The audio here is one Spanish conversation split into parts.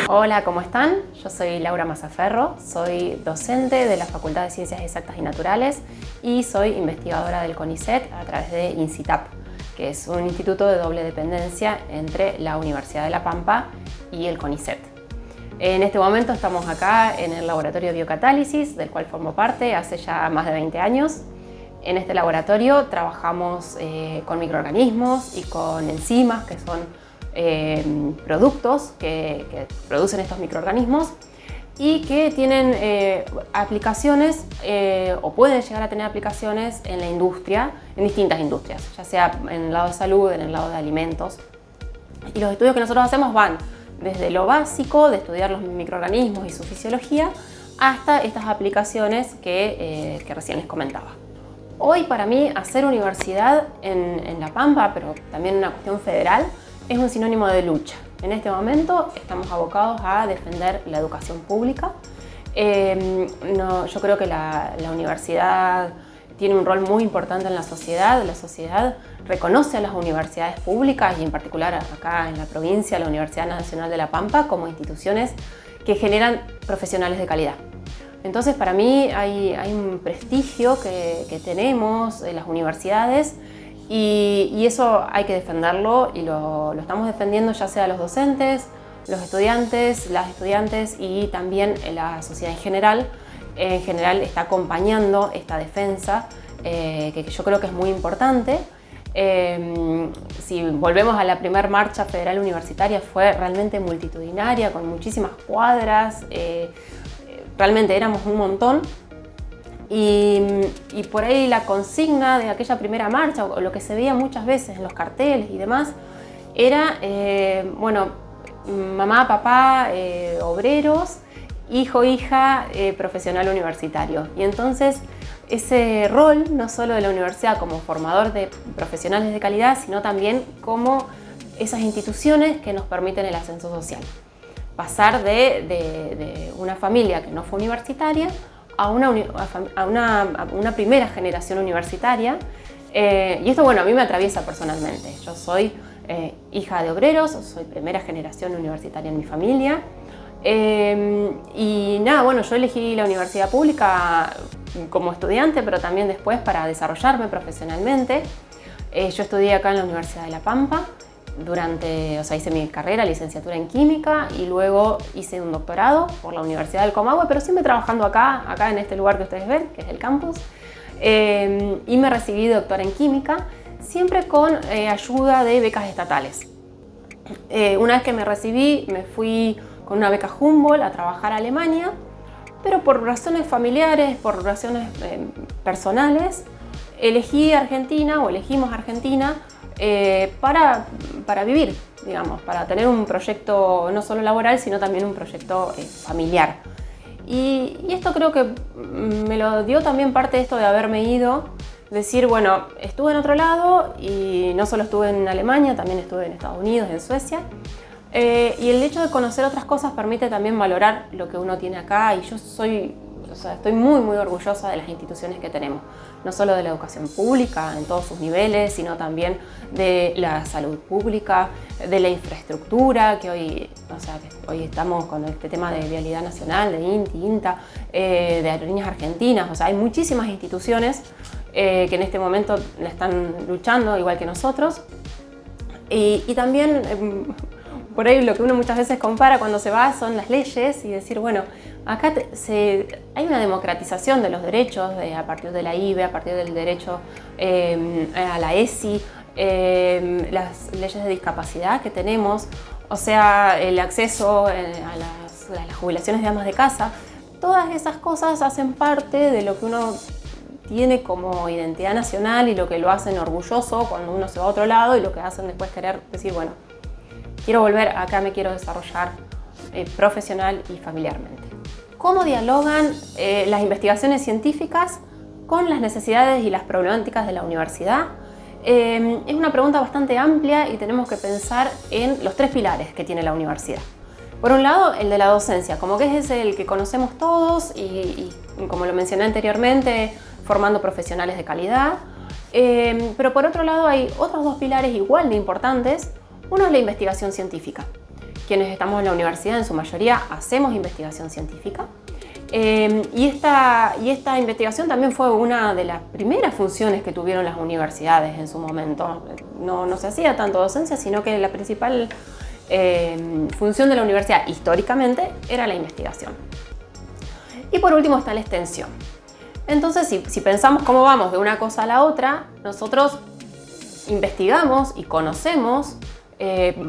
Hola, ¿cómo están? Yo soy Laura Mazzaferro, soy docente de la Facultad de Ciencias Exactas y Naturales y soy investigadora del CONICET a través de INCITAP, que es un instituto de doble dependencia entre la Universidad de La Pampa y el CONICET. En este momento estamos acá en el laboratorio de biocatálisis, del cual formo parte hace ya más de 20 años. En este laboratorio trabajamos con microorganismos y con enzimas, que son productos que producen estos microorganismos y que tienen aplicaciones o pueden llegar a tener aplicaciones en la industria, en distintas industrias, ya sea en el lado de salud, en el lado de alimentos. Y los estudios que nosotros hacemos van desde lo básico, de estudiar los microorganismos y su fisiología, hasta estas aplicaciones que recién les comentaba. Hoy para mí hacer universidad en La Pampa, pero también una cuestión federal, es un sinónimo de lucha. En este momento estamos abocados a defender la educación pública. Yo creo que la universidad tiene un rol muy importante en la sociedad. La sociedad reconoce a las universidades públicas y en particular acá en la provincia, la Universidad Nacional de La Pampa, como instituciones que generan profesionales de calidad. Entonces para mí hay un prestigio que tenemos en las universidades y eso hay que defenderlo y lo estamos defendiendo ya sea los docentes, los estudiantes, las estudiantes y también la sociedad en general. En general está acompañando esta defensa que yo creo que es muy importante. Si volvemos a la primera marcha federal universitaria, fue realmente multitudinaria, con muchísimas cuadras, realmente éramos un montón. Y por ahí la consigna de aquella primera marcha, o lo que se veía muchas veces en los carteles y demás, era, mamá, papá, obreros, hijo, hija, profesional universitario. Y entonces ese rol, no solo de la universidad como formador de profesionales de calidad, sino también como esas instituciones que nos permiten el ascenso social. Pasar de una familia que no fue universitaria a una primera generación universitaria. Y esto, bueno, a mí me atraviesa personalmente. Yo soy hija de obreros, soy primera generación universitaria en mi familia. Y nada, bueno, yo elegí la universidad pública como estudiante, pero también después para desarrollarme profesionalmente. Yo estudié acá en la Universidad de La Pampa. Hice mi carrera, licenciatura en química y luego hice un doctorado por la Universidad del Comahue, pero siempre trabajando acá en este lugar que ustedes ven, que es el campus. Y me recibí de doctora en química, siempre con ayuda de becas estatales. Una vez que me recibí, me fui con una beca Humboldt a trabajar a Alemania, pero por razones familiares, por razones personales, elegimos Argentina para vivir, digamos, para tener un proyecto no solo laboral, sino también un proyecto familiar. Y esto creo que me lo dio también parte de esto de haberme ido, decir, bueno, estuve en otro lado y no solo estuve en Alemania, también estuve en Estados Unidos, en Suecia. Y el hecho de conocer otras cosas permite también valorar lo que uno tiene acá y yo estoy muy orgullosa de las instituciones que tenemos, no solo de la educación pública en todos sus niveles, sino también de la salud pública, de la infraestructura, que hoy estamos con este tema de Vialidad Nacional, de INTI, INTA, de Aerolíneas Argentinas. Hay muchísimas instituciones que en este momento la están luchando igual que nosotros. Y también por ahí lo que uno muchas veces compara cuando se va son las leyes y decir, bueno, acá hay una democratización de los derechos a partir de la IBE, a partir del derecho a la ESI, las leyes de discapacidad que tenemos, o sea, el acceso a las jubilaciones de amas de casa. Todas esas cosas hacen parte de lo que uno tiene como identidad nacional y lo que lo hacen orgulloso cuando uno se va a otro lado y lo que hacen después querer decir, bueno, quiero volver acá, me quiero desarrollar profesional y familiarmente. ¿Cómo dialogan las investigaciones científicas con las necesidades y las problemáticas de la universidad? Es una pregunta bastante amplia y tenemos que pensar en los tres pilares que tiene la universidad, Por un lado, el de la docencia, como que es el que conocemos todos y como lo mencioné anteriormente, formando profesionales de calidad. Pero por otro lado hay otros dos pilares igual de importantes. Uno es la investigación científica. Quienes estamos en la universidad en su mayoría hacemos investigación científica. Y esta investigación también fue una de las primeras funciones que tuvieron las universidades en su momento. No se hacía tanto docencia, sino que la principal función de la universidad históricamente era la investigación. Y por último está la extensión. Entonces, si pensamos cómo vamos de una cosa a la otra, nosotros investigamos y conocemos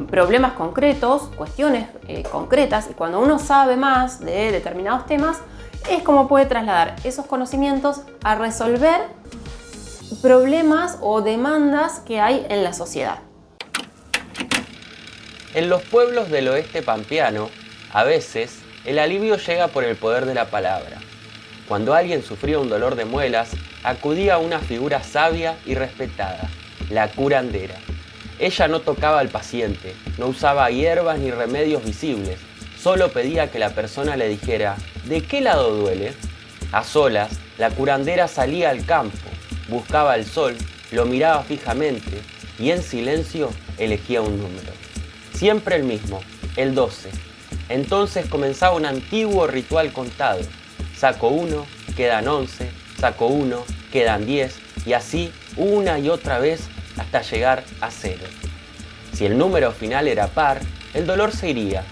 problemas concretos, cuestiones concretas, y cuando uno sabe más de determinados temas, es como puede trasladar esos conocimientos a resolver problemas o demandas que hay en la sociedad. En los pueblos del oeste pampeano, a veces, el alivio llega por el poder de la palabra. Cuando alguien sufría un dolor de muelas, acudía a una figura sabia y respetada, la curandera. Ella no tocaba al paciente, no usaba hierbas ni remedios visibles, solo pedía que la persona le dijera ¿de qué lado duele? A solas, la curandera salía al campo, buscaba el sol, lo miraba fijamente y en silencio elegía un número. Siempre el mismo, el 12. Entonces comenzaba un antiguo ritual contado. Saco 1, quedan 11, saco 1, quedan 10 y así una y otra vez hasta llegar a 0. Si el número final era par, el dolor se iría.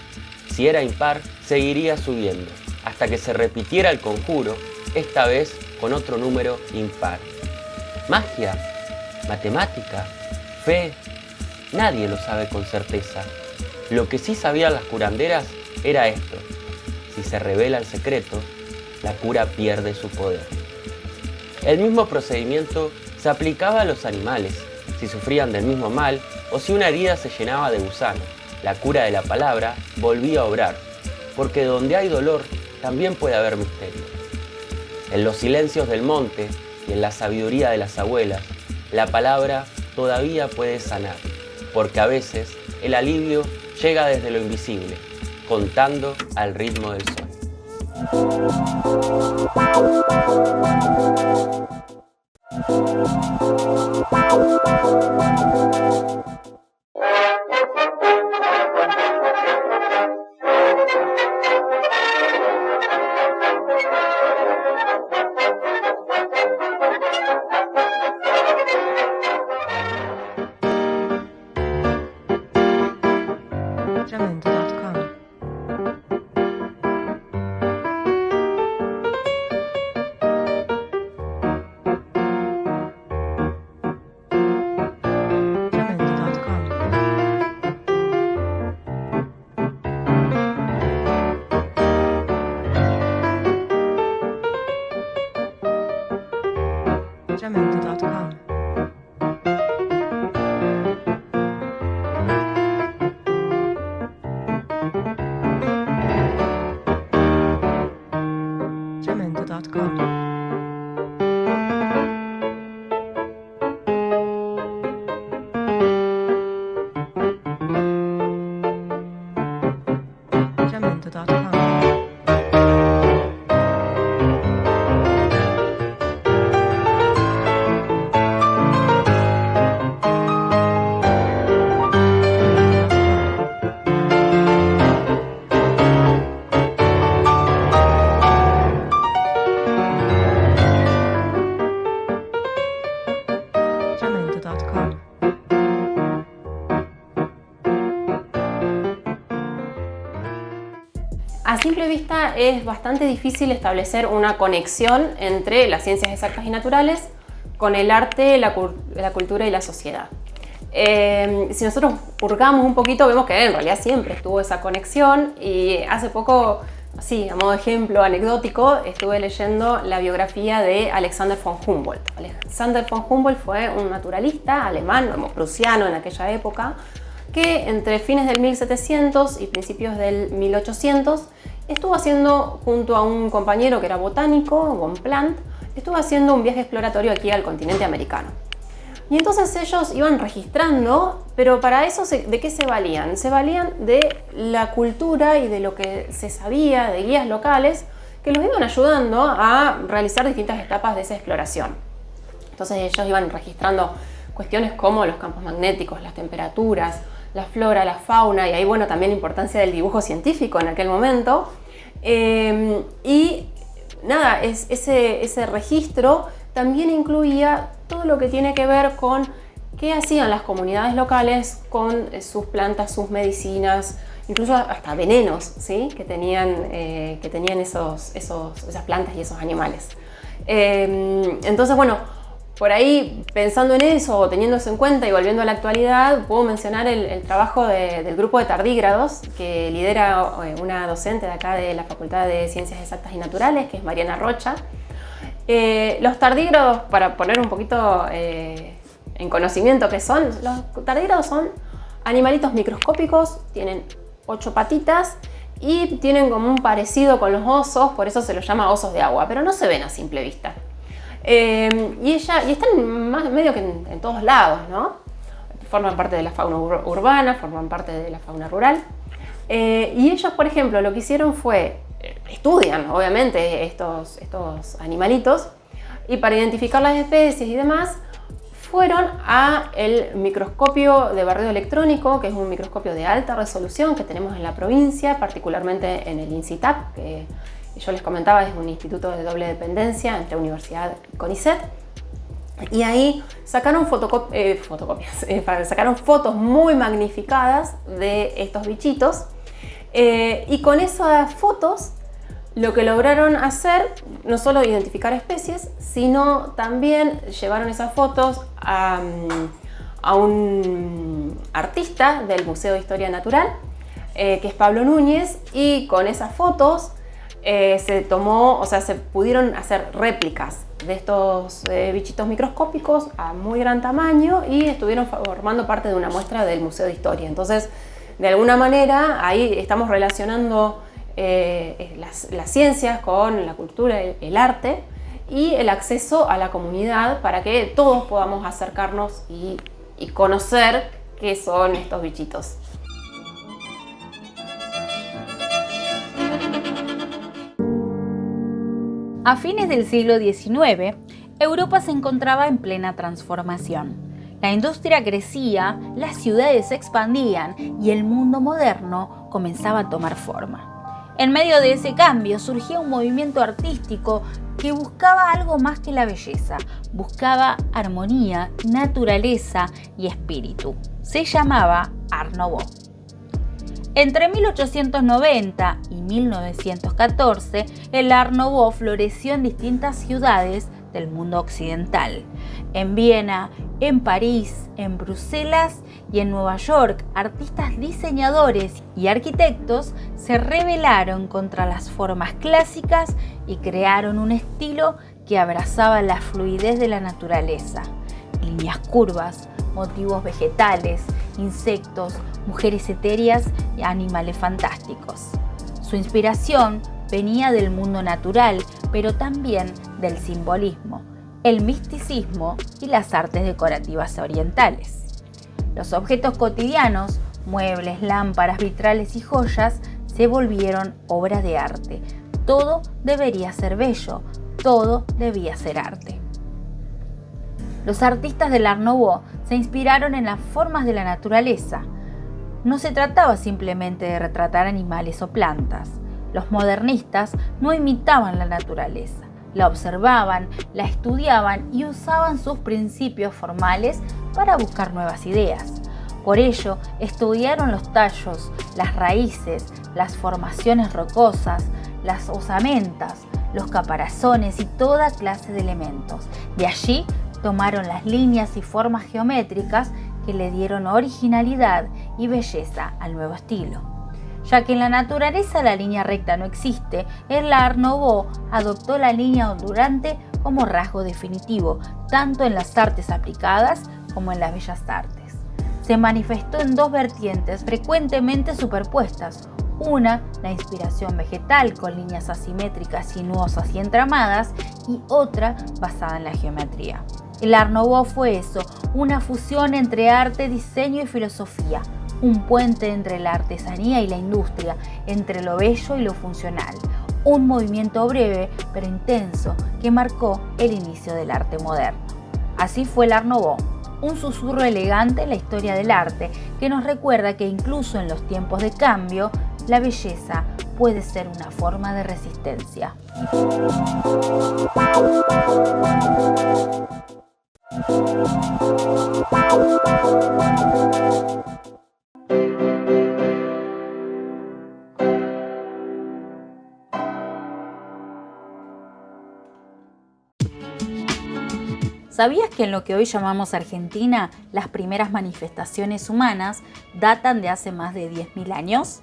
Si era impar, seguiría subiendo, hasta que se repitiera el conjuro, esta vez con otro número impar. Magia, matemática, fe, nadie lo sabe con certeza. Lo que sí sabían las curanderas era esto: si se revela el secreto, la cura pierde su poder. El mismo procedimiento se aplicaba a los animales, si sufrían del mismo mal o si una herida se llenaba de gusanos. La cura de la palabra volvía a obrar, porque donde hay dolor también puede haber misterio. En los silencios del monte y en la sabiduría de las abuelas, la palabra todavía puede sanar, porque a veces el alivio llega desde lo invisible, contando al ritmo del sol. Jamendo.com. Jamendo.com. Jamendo.com. Jamendo.com. A simple vista es bastante difícil establecer una conexión entre las ciencias exactas y naturales con el arte, la cultura y la sociedad. Si nosotros hurgamos un poquito, vemos que en realidad siempre estuvo esa conexión, y hace poco, así a modo de ejemplo anecdótico, estuve leyendo la biografía de Alexander von Humboldt. Alexander von Humboldt fue un naturalista alemán, prusiano en aquella época, que entre fines del 1700 y principios del 1800 estuvo haciendo, junto a un compañero que era botánico, von Plant, estuvo haciendo un viaje exploratorio aquí al continente americano. Y entonces ellos iban registrando, pero para eso, ¿de qué se valían? Se valían de la cultura y de lo que se sabía, de guías locales, que los iban ayudando a realizar distintas etapas de esa exploración. Entonces ellos iban registrando cuestiones como los campos magnéticos, las temperaturas, la flora, la fauna, y ahí, bueno, también la importancia del dibujo científico en aquel momento. Y nada, ese registro también incluía todo lo que tiene que ver con qué hacían las comunidades locales con sus plantas, sus medicinas, incluso hasta venenos, ¿sí? que tenían esas plantas y esos animales. Entonces, bueno, por ahí, pensando en eso o teniendo eso en cuenta y volviendo a la actualidad, puedo mencionar el trabajo del grupo de tardígrados que lidera una docente de acá de la Facultad de Ciencias Exactas y Naturales, que es Mariana Rocha. Los tardígrados, para poner un poquito en conocimiento qué son, los tardígrados son animalitos microscópicos, tienen 8 patitas y tienen como un parecido con los osos, por eso se los llama osos de agua, pero no se ven a simple vista. Y están medio que en todos lados, ¿no? Forman parte de la fauna urbana, forman parte de la fauna rural. Y ellos, por ejemplo, lo que hicieron fue, estudian obviamente estos animalitos, y para identificar las especies y demás, fueron a el microscopio de barrido electrónico, que es un microscopio de alta resolución que tenemos en la provincia, particularmente en el INCITAP, que yo les comentaba, es un instituto de doble dependencia entre universidad y CONICET. Y ahí sacaron sacaron fotos muy magnificadas de estos bichitos. Y con esas fotos lo que lograron hacer, no solo identificar especies, sino también llevaron esas fotos a un artista del Museo de Historia Natural, que es Pablo Núñez, y con esas fotos se pudieron hacer réplicas de estos bichitos microscópicos a muy gran tamaño y estuvieron formando parte de una muestra del Museo de Historia. Entonces, de alguna manera, ahí estamos relacionando las ciencias con la cultura, el arte y el acceso a la comunidad para que todos podamos acercarnos y conocer qué son estos bichitos. A fines del siglo XIX, Europa se encontraba en plena transformación. La industria crecía, las ciudades se expandían y el mundo moderno comenzaba a tomar forma. En medio de ese cambio surgía un movimiento artístico que buscaba algo más que la belleza, buscaba armonía, naturaleza y espíritu. Se llamaba Art Nouveau. Entre 1890 y 1914, el Art Nouveau floreció en distintas ciudades del mundo occidental. En Viena, en París, en Bruselas y en Nueva York, artistas, diseñadores y arquitectos se rebelaron contra las formas clásicas y crearon un estilo que abrazaba la fluidez de la naturaleza. Líneas curvas, motivos vegetales, insectos, mujeres etéreas y animales fantásticos. Su inspiración venía del mundo natural, pero también del simbolismo, el misticismo y las artes decorativas orientales. Los objetos cotidianos, muebles, lámparas, vitrales y joyas, se volvieron obras de arte. Todo debería ser bello, todo debía ser arte. Los artistas del Art Nouveau se inspiraron en las formas de la naturaleza. No se trataba simplemente de retratar animales o plantas. Los modernistas no imitaban la naturaleza, la observaban, la estudiaban y usaban sus principios formales para buscar nuevas ideas. Por ello, estudiaron los tallos, las raíces, las formaciones rocosas, las osamentas, los caparazones y toda clase de elementos. De allí tomaron las líneas y formas geométricas que le dieron originalidad y belleza al nuevo estilo. Ya que en la naturaleza la línea recta no existe, el Art Nouveau adoptó la línea ondulante como rasgo definitivo, tanto en las artes aplicadas como en las bellas artes. Se manifestó en dos vertientes frecuentemente superpuestas. Una, la inspiración vegetal con líneas asimétricas, sinuosas y entramadas, y otra basada en la geometría. El Art Nouveau fue eso, una fusión entre arte, diseño y filosofía, un puente entre la artesanía y la industria, entre lo bello y lo funcional. Un movimiento breve pero intenso que marcó el inicio del arte moderno. Así fue el Art Nouveau, un susurro elegante en la historia del arte que nos recuerda que incluso en los tiempos de cambio, la belleza puede ser una forma de resistencia. ¿Sabías que en lo que hoy llamamos Argentina, las primeras manifestaciones humanas datan de hace más de 10.000 años?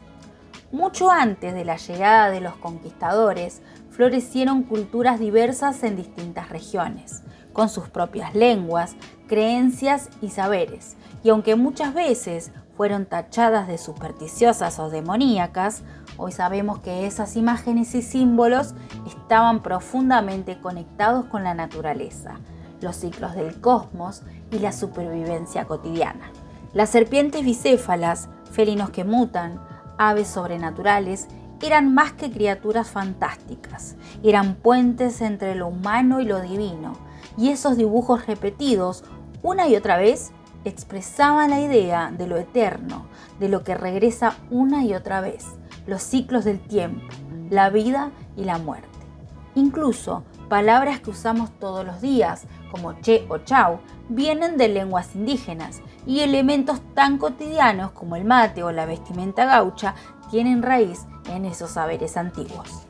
Mucho antes de la llegada de los conquistadores, florecieron culturas diversas en distintas regiones, con sus propias lenguas, creencias y saberes, y aunque muchas veces fueron tachadas de supersticiosas o demoníacas, hoy sabemos que esas imágenes y símbolos estaban profundamente conectados con la naturaleza, los ciclos del cosmos y la supervivencia cotidiana. Las serpientes bicéfalas, felinos que mutan, aves sobrenaturales, eran más que criaturas fantásticas, eran puentes entre lo humano y lo divino, y esos dibujos repetidos una y otra vez expresaban la idea de lo eterno, de lo que regresa una y otra vez, los ciclos del tiempo, la vida y la muerte. Incluso palabras que usamos todos los días, como che o chau, vienen de lenguas indígenas, y elementos tan cotidianos como el mate o la vestimenta gaucha tienen raíz en esos saberes antiguos.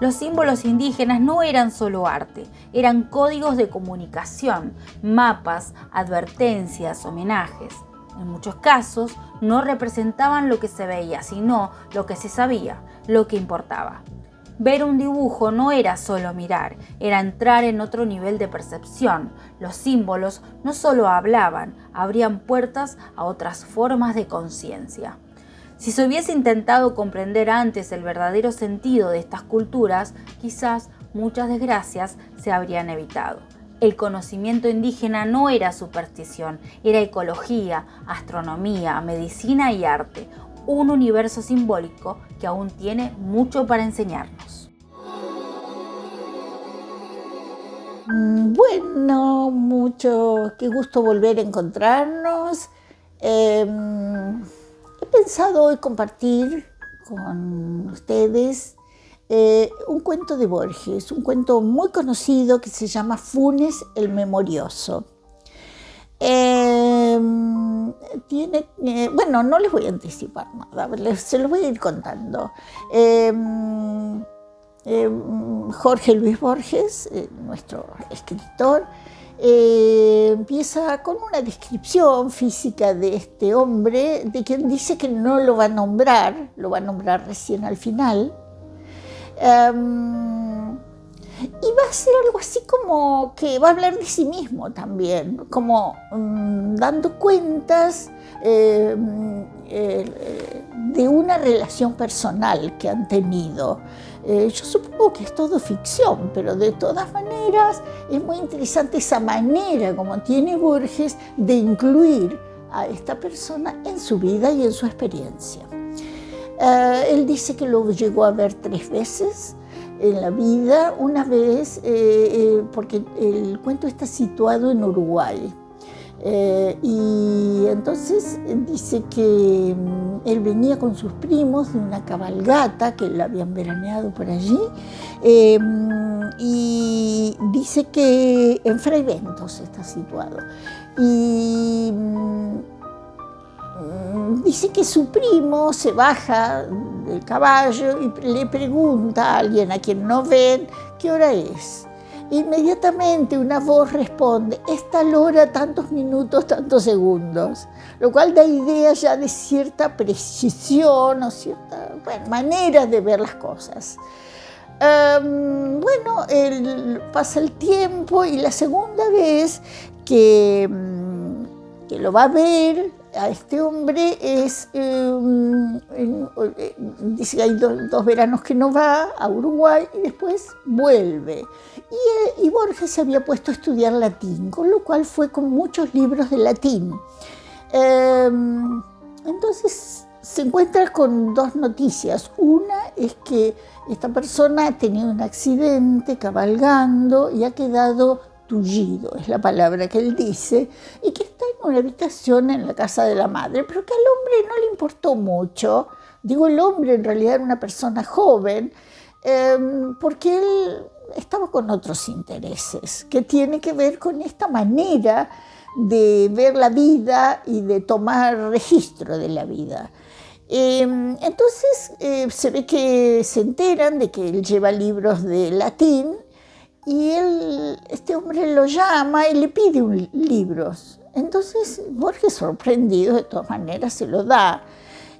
Los símbolos indígenas no eran solo arte, eran códigos de comunicación, mapas, advertencias, homenajes. En muchos casos no representaban lo que se veía, sino lo que se sabía, lo que importaba. Ver un dibujo no era solo mirar, era entrar en otro nivel de percepción. Los símbolos no solo hablaban, abrían puertas a otras formas de conciencia. Si se hubiese intentado comprender antes el verdadero sentido de estas culturas, quizás muchas desgracias se habrían evitado. El conocimiento indígena no era superstición, era ecología, astronomía, medicina y arte. Un universo simbólico que aún tiene mucho para enseñarnos. Bueno, qué gusto volver a encontrarnos. He pensado hoy compartir con ustedes un cuento de Borges, un cuento muy conocido que se llama Funes el Memorioso. Bueno, no les voy a anticipar nada, se los voy a ir contando. Jorge Luis Borges, nuestro escritor, empieza con una descripción física de este hombre, de quien dice que no lo va a nombrar, lo va a nombrar recién al final. Y va a ser algo así como que va a hablar de sí mismo también, como dando cuentas de una relación personal que han tenido. Yo supongo que es todo ficción, pero de todas maneras es muy interesante esa manera como tiene Borges de incluir a esta persona en su vida y en su experiencia. Él dice que lo llegó a ver 3 veces en la vida, una vez, porque el cuento está situado en Uruguay. Y entonces dice que él venía con sus primos de una cabalgata que la habían veraneado por allí, y dice que en Fray Bentos está situado. Y dice que su primo se baja del caballo y le pregunta a alguien a quien no ven qué hora es. Inmediatamente una voz responde: es tal hora, tantos minutos, tantos segundos, lo cual da idea ya de cierta precisión o cierta manera de ver las cosas. Pasa el tiempo y la segunda vez que lo va a ver, a este hombre dice que hay dos veranos que no va a Uruguay y después vuelve. Y Borges se había puesto a estudiar latín, con lo cual fue con muchos libros de latín. Entonces se encuentra con dos noticias. Una es que esta persona ha tenido un accidente cabalgando y ha quedado tullido, es la palabra que él dice, y que está en una habitación en la casa de la madre, pero que al hombre no le importó mucho. Digo, el hombre en realidad era una persona joven, porque él estaba con otros intereses, que tiene que ver con esta manera de ver la vida y de tomar registro de la vida. Entonces se ve que se enteran de que él lleva libros de latín y este hombre lo llama y le pide libros. Entonces Borges, sorprendido, de todas maneras se lo da.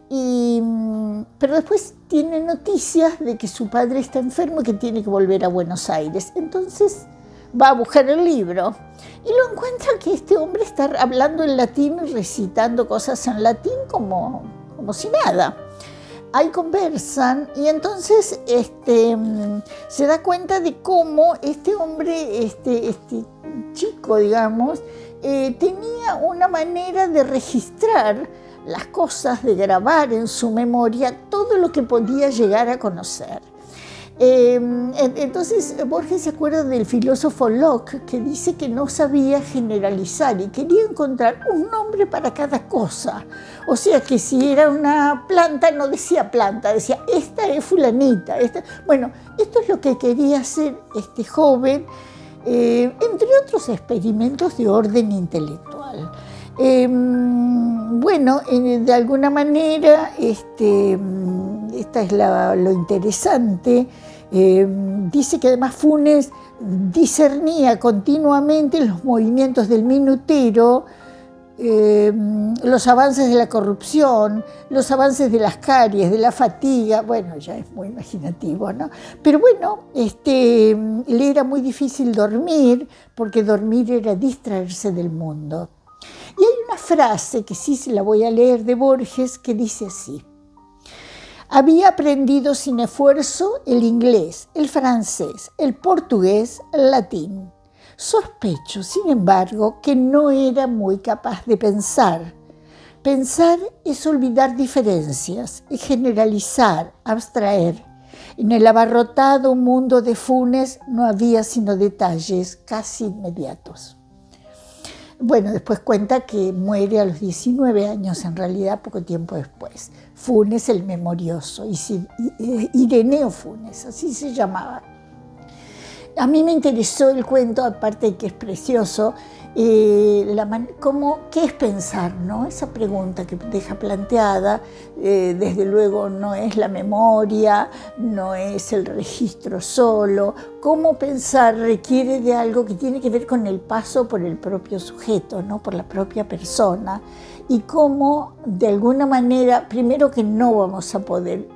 Pero después tiene noticias de que su padre está enfermo y que tiene que volver a Buenos Aires. Entonces va a buscar el libro y lo encuentra que este hombre está hablando en latín y recitando cosas en latín como si nada. Ahí conversan y entonces se da cuenta de cómo este hombre, este chico, digamos, tenía una manera de registrar las cosas, de grabar en su memoria todo lo que podía llegar a conocer. Entonces Borges se acuerda del filósofo Locke, que dice que no sabía generalizar y quería encontrar un nombre para cada cosa. O sea que si era una planta no decía planta, decía esta es fulanita. Bueno, esto es lo que quería hacer este joven, entre otros experimentos de orden intelectual. Bueno, de alguna manera, esta es lo interesante. Dice que además Funes discernía continuamente los movimientos del minutero, los avances de la corrupción, los avances de las caries, de la fatiga. Bueno, ya es muy imaginativo, ¿no? Pero bueno, le era muy difícil dormir, porque dormir era distraerse del mundo. Y hay una frase que sí se la voy a leer de Borges que dice así: había aprendido sin esfuerzo el inglés, el francés, el portugués, el latín. Sospecho, sin embargo, que no era muy capaz de pensar. Pensar es olvidar diferencias, es generalizar, abstraer. En el abarrotado mundo de Funes no había sino detalles casi inmediatos. Bueno, después cuenta que muere a los 19 años, en realidad poco tiempo después. Funes el memorioso, Ireneo Funes, así se llamaba. A mí me interesó el cuento, aparte de que es precioso, ¿qué es pensar, no? Esa pregunta que deja planteada, desde luego no es la memoria, no es el registro solo. Cómo pensar requiere de algo que tiene que ver con el paso por el propio sujeto, ¿no? Por la propia persona, y cómo de alguna manera, primero que no vamos a poder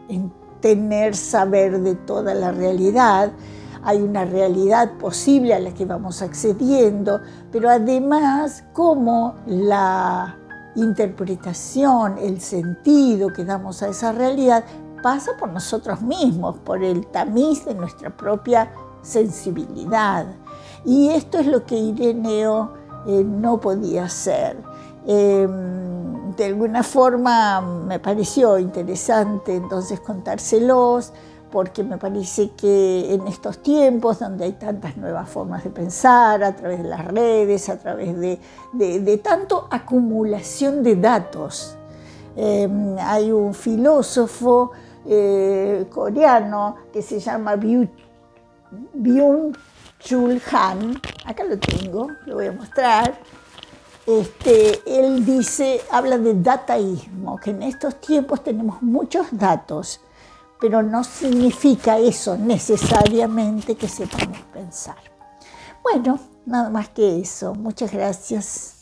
saber de toda la realidad. Hay una realidad posible a la que vamos accediendo, pero además cómo la interpretación, el sentido que damos a esa realidad pasa por nosotros mismos, por el tamiz de nuestra propia sensibilidad. Y esto es lo que Ireneo no podía hacer. De alguna forma me pareció interesante entonces contárselos, porque me parece que en estos tiempos donde hay tantas nuevas formas de pensar, a través de las redes, a través de tanto acumulación de datos, hay un filósofo coreano que se llama Byung-Chul Han, acá lo tengo, lo voy a mostrar. Él habla de dataísmo, que en estos tiempos tenemos muchos datos, pero no significa eso necesariamente que sepamos pensar. Bueno, nada más que eso. Muchas gracias.